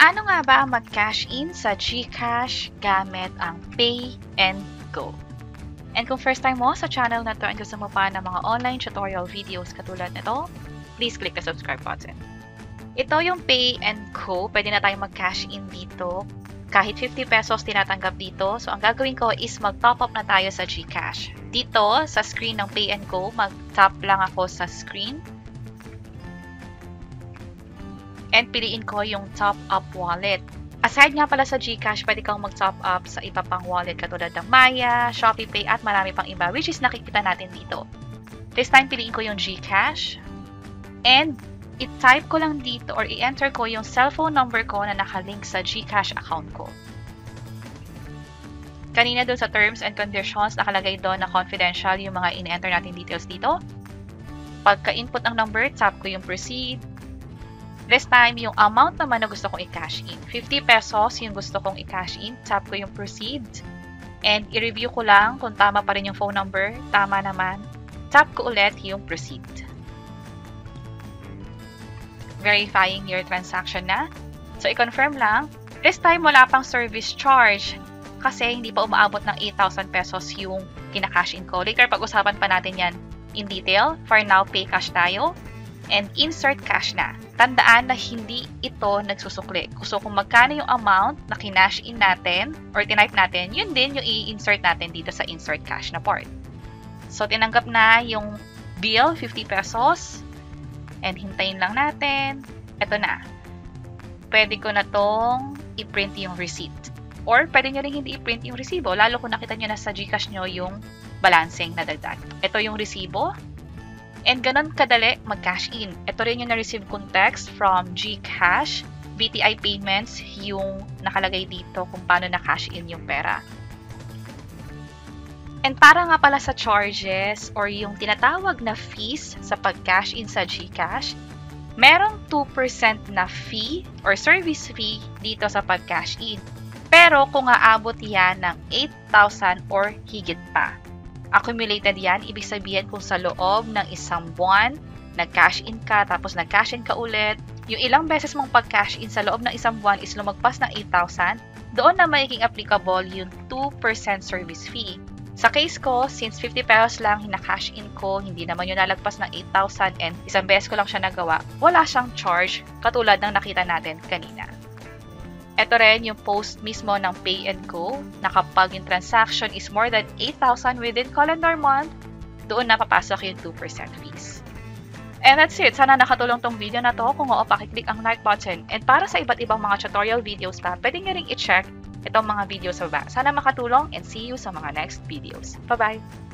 Paano nga ba mag-cash in sa GCash gamit ang Pay and Go? And kung first time mo sa channel na to and gusto mo pa ng mga online tutorial videos katulad nito, please click the subscribe button. Ito yung Pay and Go. Pwede na tayong mag-cash in dito. Kahit 50 pesos tinatanggap dito. So, ang gagawin ko is mag-top up na tayo sa GCash. Dito, sa screen ng Pay and Go, mag-tap lang ako sa screen. And piliin ko yung top up wallet. Aside nga pala sa GCash, pwede kang mag-top up sa iba pang wallet katulad ng Maya, ShopeePay at marami pang iba which is nakikita natin dito. This time, piliin ko yung GCash. And i-type ko lang dito or i-enter ko yung cellphone number ko na nakalink sa GCash account ko. Kanina doon sa terms and conditions, nakalagay doon na confidential yung mga in-enter natin details dito. Pagka-input ng number, tap ko yung proceed. This time, yung amount naman na gusto kong i-cash in. 50 pesos yung gusto kong i-cash in. Tap ko yung proceed. And i-review ko lang kung tama pa rin yung phone number. Tama naman. Tap ko ulit yung proceed. Verifying your transaction na. So, i-confirm lang. This time, wala pang service charge. Kasi hindi pa umaabot ng 8,000 pesos yung kina-cash in ko. Later, pag-usapan pa natin yan in detail. For now, pay cash tayo. And insert cash na. Tandaan na hindi ito nagsusukli. So, kung magkano yung amount na kinash in natin or tinype natin, yun din yung i-insert natin dito sa insert cash na part. So, tinanggap na yung bill, 50 pesos. And hintayin lang natin. Ito na. Pwede ko na tong i-print yung receipt. Or pwede nyo rin hindi i-print yung resibo. Lalo kung nakita nyo na sa GCash nyo yung balancing na dagdag. Ito yung resibo. And ganun kadali mag-cash in. Ito rin yung na-receive kong text from GCash. BTI Payments yung nakalagay dito kung paano na-cash in yung pera. And para nga pala sa charges or yung tinatawag na fees sa pag-cash in sa GCash, merong 2% na fee or service fee dito sa pag-cash in. Pero kung aabot yan ng 8,000 or higit pa. Accumulated yan, ibig sabihin kung sa loob ng isang buwan, nag-cash in ka, tapos nag-cash in ka ulit, yung ilang beses mong pag-cash in sa loob ng isang buwan is lumagpas ng 8,000, doon na magiging applicable yung 2% service fee. Sa case ko, since 50 pesos lang hina-cash in ko, hindi naman yung nalagpas ng 8,000 and isang beses ko lang siya nagawa, wala siyang charge katulad ng nakita natin kanina. Ito rin yung post mismo ng Pay and Go na kapag yung transaction is more than 8,000 within calendar month, doon na papasok yung 2% fees. And that's it. Sana nakatulong tong video na to. Kung oo, pakiclick ang like button. And para sa iba't ibang mga tutorial videos pa, pwede nyo rin i-check itong mga videos sa baba. Sana makatulong and see you sa mga next videos. Bye-bye!